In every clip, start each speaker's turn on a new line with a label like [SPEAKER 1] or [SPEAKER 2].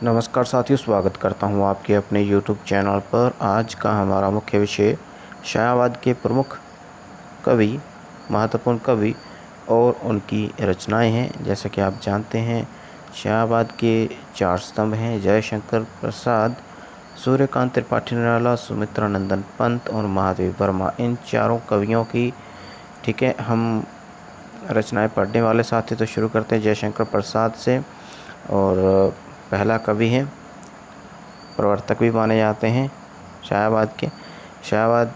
[SPEAKER 1] नमस्कार साथियों, स्वागत करता हूं आपके अपने YouTube चैनल पर। आज का हमारा मुख्य विषय शायावाद के प्रमुख कवि, महत्वपूर्ण कवि और उनकी रचनाएं हैं। जैसा कि आप जानते हैं, शायावाद के 4 स्तंभ हैं: जयशंकर प्रसाद, सूर्यकांत त्रिपाठी निराला, सुमित्रानंदन पंत और महादेव वर्मा। इन चारों कवियों की हम रचनाएं पढ़ने वाले साथी। तो शुरू करते हैं जयशंकर प्रसाद से। और पहला कवि हैं, प्रवर्तक भी माने जाते हैं शायावाद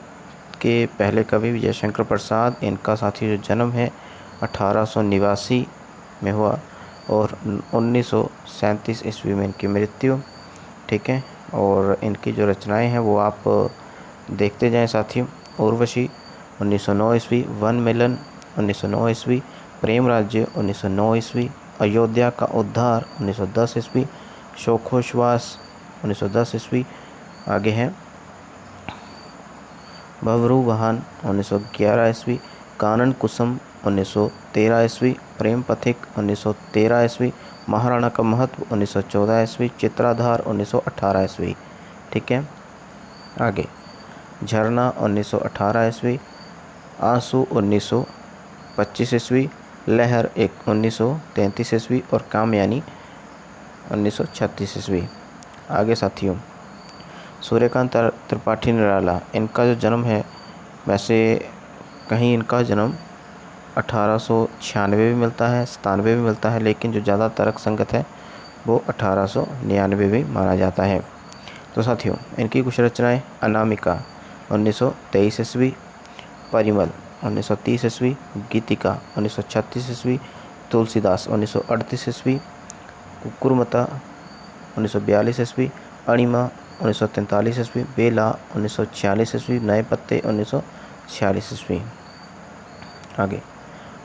[SPEAKER 1] के पहले कवि जयशंकर प्रसाद। इनका साथी जो जन्म है 1889 में हुआ और 1937 ईस्वी में इनकी मृत्यु। और इनकी जो रचनाएं हैं वो आप देखते जाएं साथियों। उर्वशी 1909 ईस्वी, वन मिलन 1909 ईस्वी, प्रेम राज्य 1909 ईस्वी, अयोध्या का उद्धार 1910 ईस्वी, शोकोश्वास 1910 ईस्वी। आगे हैं भवरू वाहन 1911 ईस्वी, कानन कुसुम 1913 ईस्वी, प्रेम पथिक 1913 ईस्वी, महाराणा का महत्व 1914 ईस्वी, चित्राधार 1918 ईस्वी। आगे झरना 1918 ईस्वी, आंसू 1925 ईस्वी, लहर 1933 ईस्वी और कामयानी 1936 ईस्वी। आगे साथियों, सूर्यकांत त्रिपाठी निराला, इनका जो जन्म है, वैसे कहीं इनका जन्म 1896 भी मिलता है, 97 भी मिलता है, लेकिन जो ज़्यादा तर्कसंगत है वो 1899 भी माना जाता है। तो साथियों, इनकी कुछ रचनाएं: अनामिका 1923 ईस्वी, परिमल 1930 ईस्वी, गीतिका 1936 ईस्वी, तुलसीदास 1938 ईस्वी, कुकुरमता 1942 ईस्वी, अणिमा 1943 ईस्वी, बेला 1946 ईस्वी, नए पत्ते 1946 ईस्वी। आगे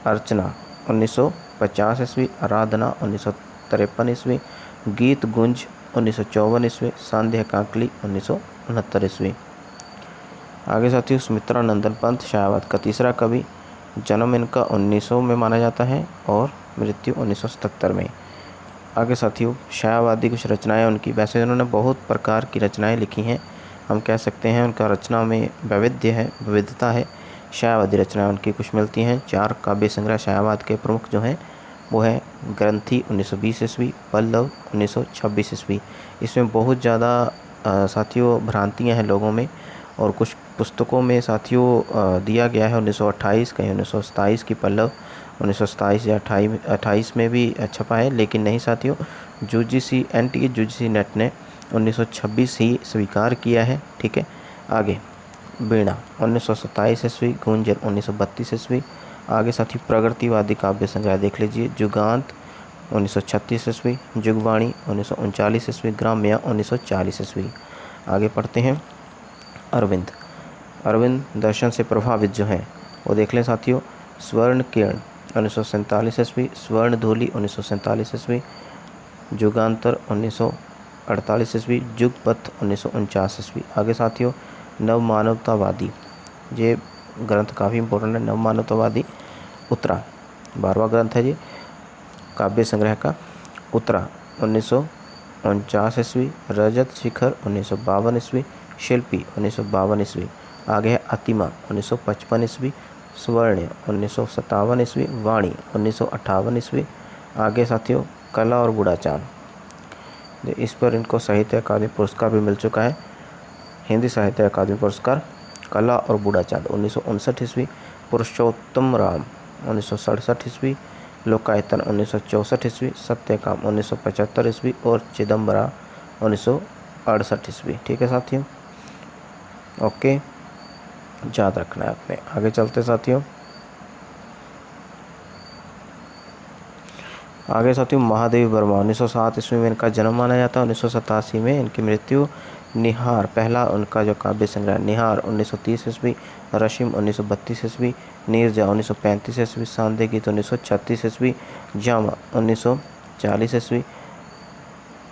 [SPEAKER 1] अर्चना 1950 ईस्वी, आराधना 1953 ईस्वी, गीत गुंज 1954 ईस्वी, सांध्य कांकली 1969 ईस्वी। आगे साथियों, सुमित्रानंदन पंत, शायावाद का तीसरा कवि। जन्म इनका 1900 में माना जाता है और मृत्यु 1977 में। आगे साथियों, शायावादी कुछ रचनाएं उनकी। वैसे उन्होंने बहुत प्रकार की रचनाएं लिखी हैं, हम कह सकते हैं उनका रचना में विविधता है। शायावादी रचनाएं उनकी कुछ मिलती हैं। 4 काव्य संग्रह शायावाद के प्रमुख जो हैं वो है ग्रंथि 1920 ईस्वी, पल्लव 1926 ईस्वी। इसमें बहुत ज़्यादा साथियों भ्रांतियाँ हैं लोगों में, और कुछ पुस्तकों में साथियों दिया गया है 1928, कहीं 1927 की पल्लव 1927 या 28 में भी छपा है, लेकिन नहीं साथियों, यूजीसी नेट ने 1926 ही स्वीकार किया है। आगे वीणा 1927 ईस्वी, गुंजर 1932 ईस्वी। आगे साथी प्रगतिवादी काव्य संग्रह देख लीजिए: जुगांत 1936 ईस्वी, जुगवाणी 1939 ईस्वी, ग्राम्य 1940 ईस्वी। आगे पढ़ते हैं अरविंद दर्शन से प्रभावित जो हैं वो देख लें साथियों: स्वर्ण किरण 1947 ईस्वी, स्वर्ण धूलि 1947 ईस्वी, जुगांतर 1948 ईस्वी, जुगपथ 1949 ईस्वी। आगे साथियों, नवमानवतावादी, ये ग्रंथ काफ़ी इंपॉर्टेंट है। नवमानवतावादी उत्तरा 12वां ग्रंथ है जी काव्य संग्रह का। उत्तरा 1949 ईस्वी, रजत शिखर 1952 ईस्वी, शिल्पी 1952 ईस्वी। आगे है अतिमा 1955 ईस्वी, स्वर्ण 1957 ईस्वी, वाणी 1958 ईस्वी। आगे साथियों, कला और बूढ़ा चांद, इस पर इनको साहित्य अकादमी पुरस्कार भी मिल चुका है। हिंदी साहित्य अकादमी पुरस्कार कला और बूढ़ा चांद 1959 ईस्वी, पुरुषोत्तम राम 1967 ईस्वी, लोकायतन 1964 ईस्वी, सत्यकाम 1975 ईस्वी और चिदम्बरा 1968 ईस्वी। ठीक है साथियों, ओके, याद रखना है आपने। आगे चलते साथियों, महादेव वर्मा 1907 ईस्वी में इनका जन्म माना जाता है। 1987 में इनकी मृत्यु। निहार, पहला उनका जो काव्य संग्रह निहार 1930 ईस्वी, रशिम 1932 ईस्वी, नीरजा 1935 ईस्वी, सांध्य गीत 1936 ईस्वी, जामा 1940 ईस्वी,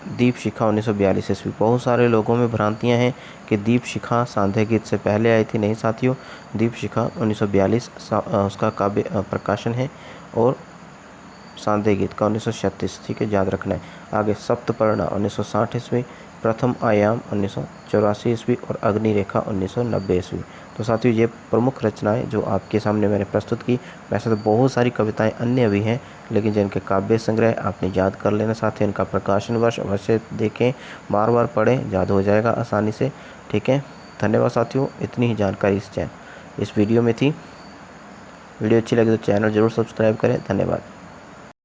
[SPEAKER 1] दीप शिखा 1942 ईस्वी। बहुत सारे लोगों में भ्रांतियां हैं कि दीप शिखा सांध्य गीत से पहले आई थी। नहीं साथियों, दीप शिखा 1942 उसका काव्य प्रकाशन है, और सांदे गीत का 1936, ठीक है, याद रखना है। आगे सप्तपर्णा 1960 ईस्वी, प्रथम आयाम 1984 ईस्वी और अग्निरेखा 1990 ईस्वी। तो साथियों ये प्रमुख रचनाएं जो आपके सामने मैंने प्रस्तुत की। वैसे तो बहुत सारी कविताएं अन्य भी हैं, लेकिन जिनके काव्य संग्रह आपने याद कर लेना। साथ ही इनका प्रकाशन वर्ष अवश्य देखें, बार बार पढ़ें, याद हो जाएगा आसानी से, ठीक है। धन्यवाद साथियों, इतनी ही जानकारी इस वीडियो में थी। वीडियो अच्छी लगी तो चैनल ज़रूर सब्सक्राइब करें। धन्यवाद।